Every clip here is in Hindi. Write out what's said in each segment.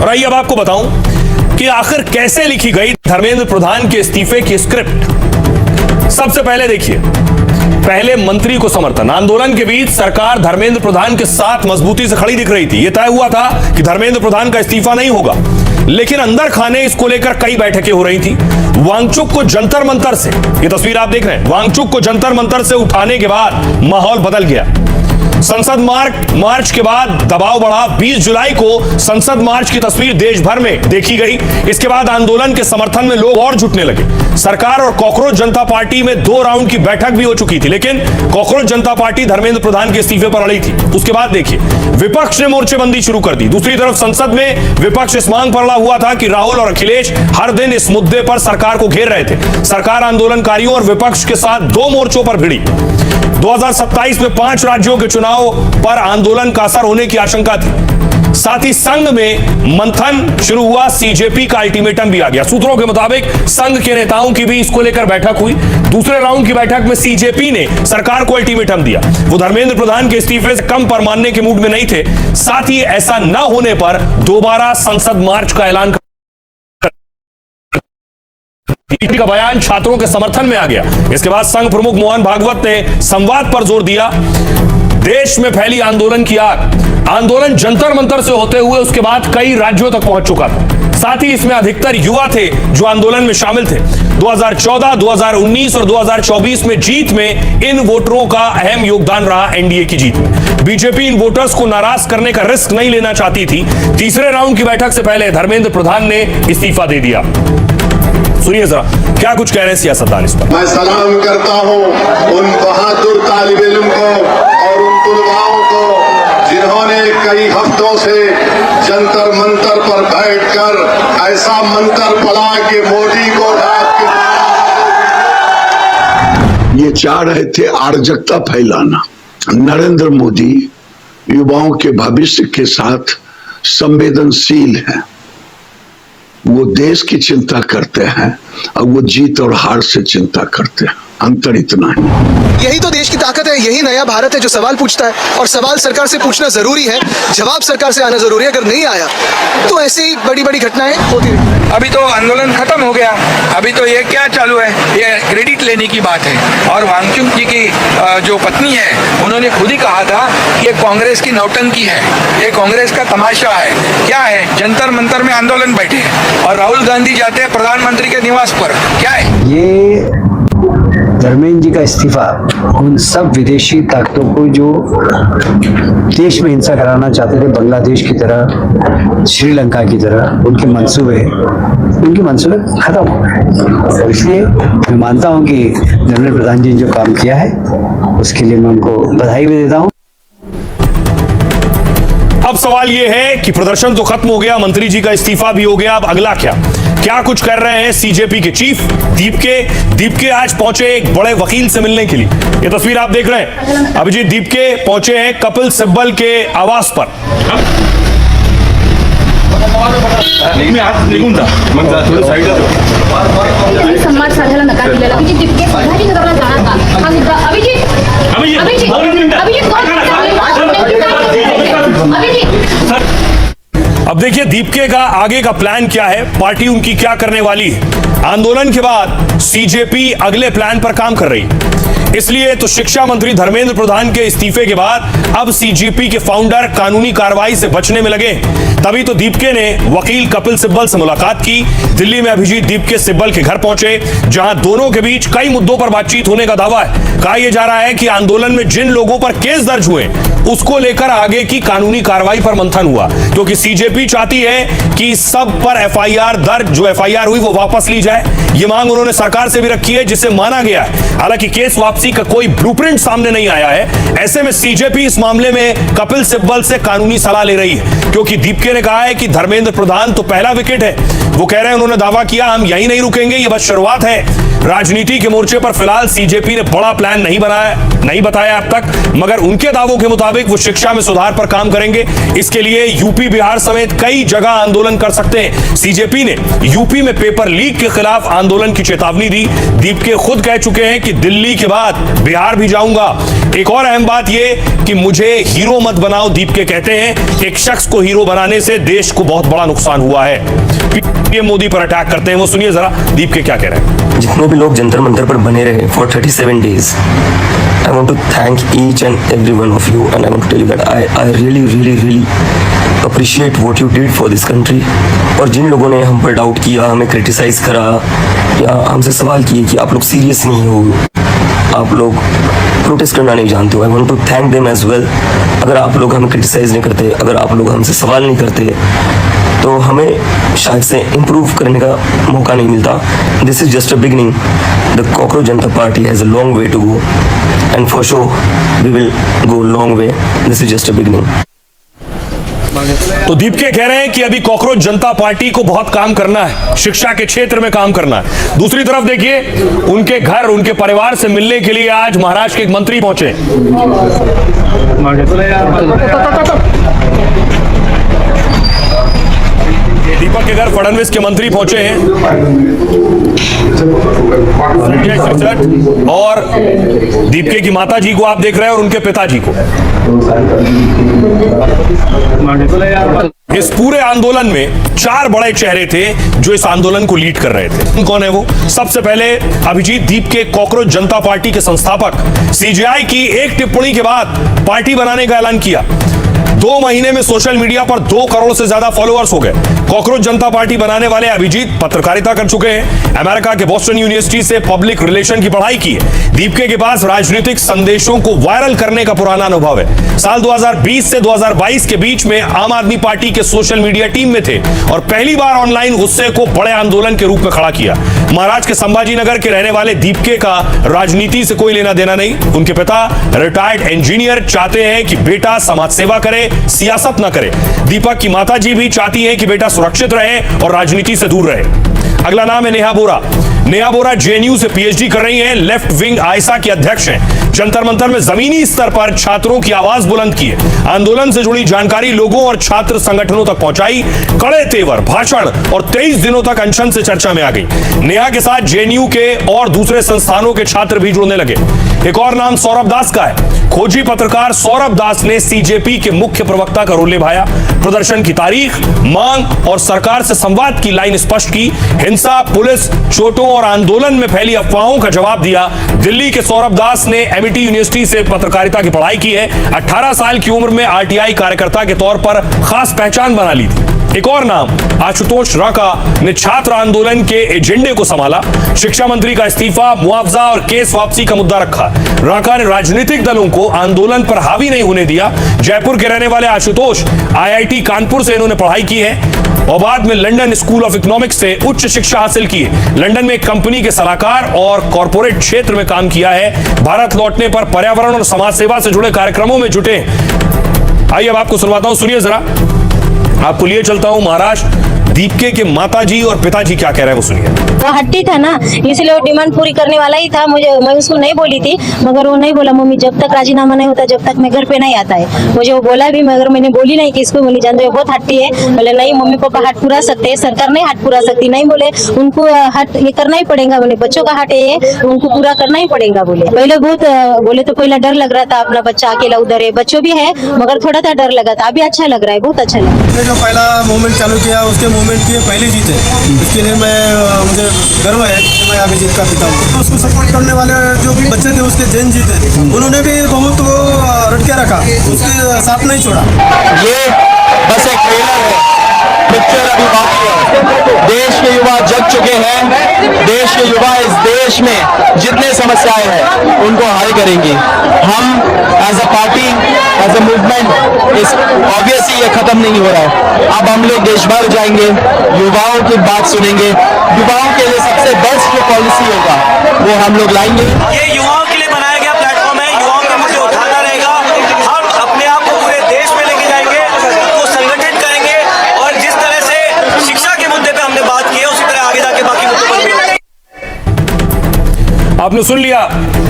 और आइए अब आपको बताऊं कि आखिर कैसे लिखी गई धर्मेंद्र प्रधान के इस्तीफे की स्क्रिप्ट। सबसे पहले देखिए, पहले मंत्री को समर्थन। आंदोलन के बीच सरकार धर्मेंद्र प्रधान के साथ मजबूती से खड़ी दिख रही थी। यह तय हुआ था कि धर्मेंद्र प्रधान का इस्तीफा नहीं होगा, लेकिन अंदर खाने इसको लेकर कई बैठकें हो रही थी। वांगचुक को जंतर मंतर से, ये तस्वीर आप देख रहे हैं, वांगचुक को जंतर मंतर से उठाने के बाद माहौल बदल गया। संसद मार्च के बाद दबाव बढ़ा। 20 जुलाई को संसद मार्च की तस्वीर देश भर में देखी गई। इसके बाद आंदोलन के समर्थन में लोग और जुटने लगे। सरकार और कॉकरोच जनता पार्टी में 2 राउंड की बैठक भी हो चुकी थी, लेकिन कॉकरोच जनता पार्टी धर्मेंद्र प्रधान के इस्तीफे पर अड़ी थी। उसके बाद देखिए, विपक्ष ने मोर्चेबंदी शुरू कर दी। दूसरी तरफ संसद में विपक्ष इस मांग पर अड़ा हुआ था कि राहुल और अखिलेश हर दिन इस मुद्दे पर सरकार को घेर रहे थे। सरकार आंदोलनकारियों और विपक्ष के साथ 2 मोर्चों पर भिड़ी। 2027 में 5 राज्यों के चुनाव पर आंदोलन का असर होने की आशंका थी। साथ ही संघ में मंथन शुरू हुआ। सीजेपी का अल्टीमेटम भी आ गया। सूत्रों के मुताबिक संघ के नेताओं की भी इसको लेकर बैठक हुई। दूसरे राउंड की बैठक में सीजेपी ने सरकार को अल्टीमेटम दिया। वो धर्मेंद्र प्रधान के इस्तीफे से कम पर मानने के मूड में नहीं थे। साथ ही ऐसा न होने पर दोबारा संसद मार्च का ऐलान का बयान छात्रों के समर्थन में आ गया। इसके बाद संघ प्रमुख मोहन भागवत ने संवाद पर जोर दिया। देश में फैली आंदोलन की आग। आंदोलन जंतर मंतर से होते हुए उसके बाद कई राज्यों तक पहुंच चुका था। साथ ही इसमें अधिकतर युवा थे जो आंदोलन में शामिल थे। 2014, 2019 और 2024 में जीत में इन वोटरों का अहम योगदान रहा। एनडीए की जीत में बीजेपी इन वोटर्स को नाराज करने का रिस्क नहीं लेना चाहती थी। तीसरे राउंड की बैठक से पहले धर्मेंद्र प्रधान ने इस्तीफा दे दिया। सुनिए जरा क्या कुछ कह रहे हैं सियासतदान इस पर। मैं सलाम करता हूं उन बहादुर तालिब इल्म को और उन तुलबाओं को जिन्होंने कई हफ्तों से जंतर मंतर पर बैठकर ऐसा मंत्र पढ़ा कि मोदी को ये चाह रहे थे अराजकता फैलाना। नरेंद्र मोदी युवाओं के भविष्य के साथ संवेदनशील है। वो देश की चिंता करते हैं और वो जीत और हार से चिंता करते हैं। अंतर इतना है। यही तो देश की ताकत है, यही नया भारत है जो सवाल पूछता है। और सवाल सरकार से पूछना जरूरी है, जवाब सरकार से आना जरूरी है। अगर नहीं आया तो ऐसे ही बड़ी बड़ी घटनाएं होती रहती। अभी तो आंदोलन खत्म हो गया, अभी तो ये क्या चालू है, ये क्रेडिट लेने की बात है। और वांगचुक जी की जो पत्नी है उन्होंने खुद ही कहा था कि ये कांग्रेस की नौटंकी है, ये कांग्रेस का तमाशा है। क्या है, जंतर मंतर में आंदोलन बैठे और राहुल गांधी जाते हैं प्रधानमंत्री के निवास पर। क्या है ये धर्मेंद्र जी का इस्तीफा उन सब विदेशी ताकतों को जो देश में हिंसा कराना चाहते थे, बांग्लादेश की तरह, श्रीलंका की तरह, उनके मंसूबे खत्म हो गए। इसलिए मैं मानता हूं कि धर्मेंद्र प्रधान जी ने जो काम किया है उसके लिए मैं उनको बधाई भी देता हूं। अब सवाल यह है कि प्रदर्शन तो खत्म हो गया, मंत्री जी का इस्तीफा भी हो गया, अब अगला क्या कुछ कर रहे हैं सीजेपी के चीफ दीपके आज पहुंचे एक बड़े वकील से मिलने के लिए। ये तस्वीर आप देख रहे हैं। अभिजीत दीपके पहुंचे हैं कपिल सिब्बल के आवास पर। संवाद साधायला नकार दिलेला अभिजीत दीपके संभाजीनगरला जाणार का? अब देखिए दीपके का आगे का प्लान क्या है, पार्टी उनकी क्या करने वाली है। आंदोलन के बाद सीजेपी अगले प्लान पर काम कर रही है। इसलिए तो शिक्षा मंत्री धर्मेंद्र प्रधान के इस्तीफे के बाद अब सीजेपी के फाउंडर कानूनी कार्रवाई से बचने में लगे। तभी तो दीपके ने वकील कपिल सिब्बल से मुलाकात की। दिल्ली में अभिजीत दीपके सिब्बल के घर पहुंचे, जहां दोनों के बीच कई मुद्दों पर बातचीत होने का दावा है। कहा यह जा रहा है कि आंदोलन में जिन लोगों पर केस दर्ज हुए उसको लेकर आगे की कानूनी कार्रवाई पर मंथन हुआ, क्योंकि सीजेपी चाहती है कि सब पर एफआईआर दर्ज, जो एफआईआर हुई वो वापस ली जाए। ये मांग उन्होंने सरकार से भी रखी है, जिसे माना गया है। हालांकि केस वापसी का कोई ब्लूप्रिंट सामने नहीं आया है। ऐसे में सीजेपी इस मामले में कपिल सिब्बल से कानूनी सलाह ले रही है, क्योंकि दीपके ने कहा है कि धर्मेंद्र प्रधान तो पहला विकेट है। वो कह रहे हैं, उन्होंने दावा किया हम यहीं नहीं रुकेंगे, ये बस शुरुआत है। राजनीति के मोर्चे पर फिलहाल सीजेपी ने बड़ा प्लान नहीं बताया अब तक, मगर उनके दावों के मुताबिक वो शिक्षा में सुधार पर काम करेंगे। इसके लिए यूपी बिहार समेत कई जगह आंदोलन कर सकते हैं। सीजेपी ने यूपी में पेपर लीक के खिलाफ आंदोलन की चेतावनी दी। दीपके खुद कह चुके हैं कि दिल्ली के बाद बिहार भी जाऊंगा। एक और अहम बात यह कि मुझे हीरो मत बनाओ, दीपके कहते हैं। एक शख्स को हीरो बनाने से देश को बहुत बड़ा नुकसान हुआ है। पीएम मोदी पर अटैक करते हैं, वो सुनिए जरा दीपके क्या कह रहे हैं। जितने भी लोग जंतर मंतर पर बने रहे for 37 days, I want to thank each and every one of you, and I want to tell you that I really appreciate what you did for this country। और जिन लोगों ने हम पर डाउट किया, हमें क्रिटिसाइज करा या हमसे सवाल किए कि आप लोग सीरियस नहीं हो, आप लोग प्रोटेस्ट करना नहीं जानते हो, I want to thank them as well. अगर आप लोग हमें क्रिटिसाइज नहीं करते, अगर आप लोग हमसे सवाल नहीं करते, तो हमें शायद से इम्प्रूव करने का मौका नहीं मिलता। This is just a beginning. The Cockroach Janata Party has a long way to go, and for sure we will go long way. This is just a beginning. तो दीपके कह रहे हैं कि अभी कॉकरोच जनता पार्टी को बहुत काम करना है, शिक्षा के क्षेत्र में काम करना है। दूसरी तरफ देखिए, उनके घर, उनके परिवार से मिलने के लिए आज महाराष्ट्र के एक मंत्री पहुंचे। दीपक के घर फडणवीस के मंत्री पहुंचे हैं और दीपके की माता जी को आप देख रहे हैं और उनके पिताजी को। इस पूरे आंदोलन में 4 बड़े चेहरे थे जो इस आंदोलन को लीड कर रहे थे। कौन है वो? सबसे पहले अभिजीत दीपके, कॉकरोच जनता पार्टी के संस्थापक। सीजेआई की एक टिप्पणी के बाद पार्टी बनाने का ऐलान किया। 2 महीने में सोशल मीडिया पर 2 करोड़ से ज्यादा फॉलोअर्स हो गए। कॉकरोच जनता पार्टी बनाने वाले अभिजीत पत्रकारिता कर चुके हैं। अमेरिका के बोस्टन यूनिवर्सिटी से पब्लिक रिलेशन की पढ़ाई की है। दीपके के पास राजनीतिक संदेशों को वायरल करने का पुराना अनुभव है। साल 2020 से 2022 के बीच में आम आदमी पार्टी के सोशल मीडिया टीम में थे और पहली बार ऑनलाइन गुस्से को बड़े आंदोलन के रूप में खड़ा किया। महाराष्ट्र के संभाजी नगर के रहने वाले दीपके का राजनीति से कोई लेना देना नहीं। उनके पिता रिटायर्ड इंजीनियर चाहते हैं कि बेटा समाज सेवा करे, सियासत न करे। दीपक की माताजी भी चाहती हैं कि बेटा सुरक्षित रहे और राजनीति से दूर रहे। अगला नाम है नेहा बोरा। नेहा बोरा जेएनयू से पीएचडी कर रही हैं, लेफ्ट विंग आयसा की अध्यक्ष हैं। जंतर मंतर में जमीनी स्तर पर छात्रों की आवाज बुलंद की है। आंदोलन से जुड़ी जानकारी लोगों और छात्र संगठनों तक पहुंचाई। कड़े तेवर, भाषण और 23 दिनों तक अनशन से चर्चा में आ गई। नेहा के साथ जेएनयू के और दूसरे संस्थानों के छात्र भी जुड़ने लगे। एक और नाम सौरभ दास का है। खोजी पत्रकार सौरभ दास ने सीजेपी के मुख्य प्रवक्ता का रोल निभाया। प्रदर्शन की तारीख, मांग और सरकार से संवाद की लाइन स्पष्ट की। हिंसा, पुलिस, चोटों और आंदोलन में फैली अफवाहों का जवाब दिया। दिल्ली के सौरभ दास ने एमआईटी यूनिवर्सिटी से पत्रकारिता की पढ़ाई की है। 18 साल की उम्र में आरटीआई कार्यकर्ता के तौर पर खास पहचान बना ली थी। एक और नाम आशुतोष राका ने छात्र आंदोलन के एजेंडे को संभाला। शिक्षा मंत्री का इस्तीफा, मुआवजा और केस वापसी का मुद्दा रखा। राका ने राजनीतिक दलों को आंदोलन पर हावी नहीं होने दिया। जयपुर के रहने वाले आशुतोष आईआईटी कानपुर से इन्होंने पढ़ाई की है और बाद में लंदन स्कूल ऑफ इकोनॉमिक्स से उच्च शिक्षा हासिल की है। लंदन में एक कंपनी के सलाहकार और कॉर्पोरेट क्षेत्र में काम किया है। भारत लौटने पर पर्यावरण और समाज सेवा से जुड़े कार्यक्रमों में जुटे। आइए अब आपको सुनवाता हूं, सुनिए जरा। आपको लिए चलता हूं महाराष्ट्र। दीपके के माताजी और पिताजी क्या कह रहे हैं वो सुनिए। वो हट्टी था ना, इसलिए वो डिमांड पूरी करने वाला ही था। मैं उसको नहीं बोली थी, मगर वो नहीं बोला मम्मी जब तक राजीनामा नहीं होता जब तक मैं घर पे नहीं आता है। मुझे वो बोला भी, मगर मैंने बोली नहीं कि इसको बोली जानते हो बहुत हट्टी है। बोले नहीं मम्मी पापा हाथ पुरा सकते हैं, सरकार नहीं हाथ पुरा सकती। नहीं बोले उनको हाथ ये करना ही पड़ेगा। बोले बच्चों का हाथ है उनको पूरा करना ही पड़ेगा। बोले पहले बहुत बोले तो पहले डर लग रहा था, अपना बच्चा अकेला उधर है, बच्चों भी है मगर थोड़ा सा डर लगा था। अभी अच्छा लग रहा है, बहुत अच्छा लग रहा है। जो पहला मूवमेंट चालू किया उसके मूवमेंट की पहले जीते, इसके लिए मुझे गर्व है कि मैं अभिजीत का पिता हूँ। तो उसको सपोर्ट करने वाले जो भी बच्चे थे उसके जैन जी थे, उन्होंने भी बहुत वो रटके रखा, उसके साथ नहीं छोड़ा। ये बस एक ट्रेलर है, पिक्चर अभी बाकी है। देश के युवा जग चुके हैं। देश के युवा इस देश में जितने समस्याएं हैं उनको हल करेंगे। हम as a party, as a movement, इस ऑब्वियसली ये खत्म नहीं हो रहा है। अब हम लोग देश भर जाएंगे, युवाओं की बात सुनेंगे। युवाओं के लिए सबसे बेस्ट जो पॉलिसी होगा वो हम लोग लाएंगे। ये युवाओं के लिए बनाया गया प्लेटफॉर्म है, युवाओं के मुद्दे उठाता रहेगा। हम अपने आप को पूरे देश में लेके जाएंगे, वो संगठित करेंगे और जिस तरह से शिक्षा के मुद्दे पे हमने बात की है उसी तरह आगे जाके बाकी मुद्दों पर भी। आपने सुन लिया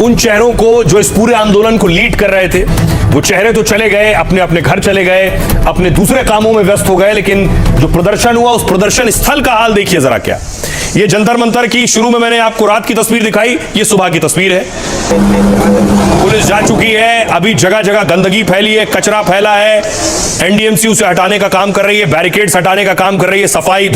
उन चेहरों को जो इस पूरे आंदोलन को लीड कर रहे थे। वो चेहरे तो चले गए, अपने अपने घर चले गए, अपने दूसरे कामों में व्यस्त हो गए, लेकिन जो प्रदर्शन हुआ उस प्रदर्शन स्थल का हाल देखिए जरा क्या। ये जंतर मंतर की शुरू में मैंने आपको रात की तस्वीर दिखाई, ये सुबह की तस्वीर है। पुलिस जा चुकी है, अभी जगह जगह गंदगी फैली है, कचरा फैला है, एनडीएमसी उसे हटाने का काम कर रही है, बैरिकेड्स हटाने का काम कर रही है, सफाई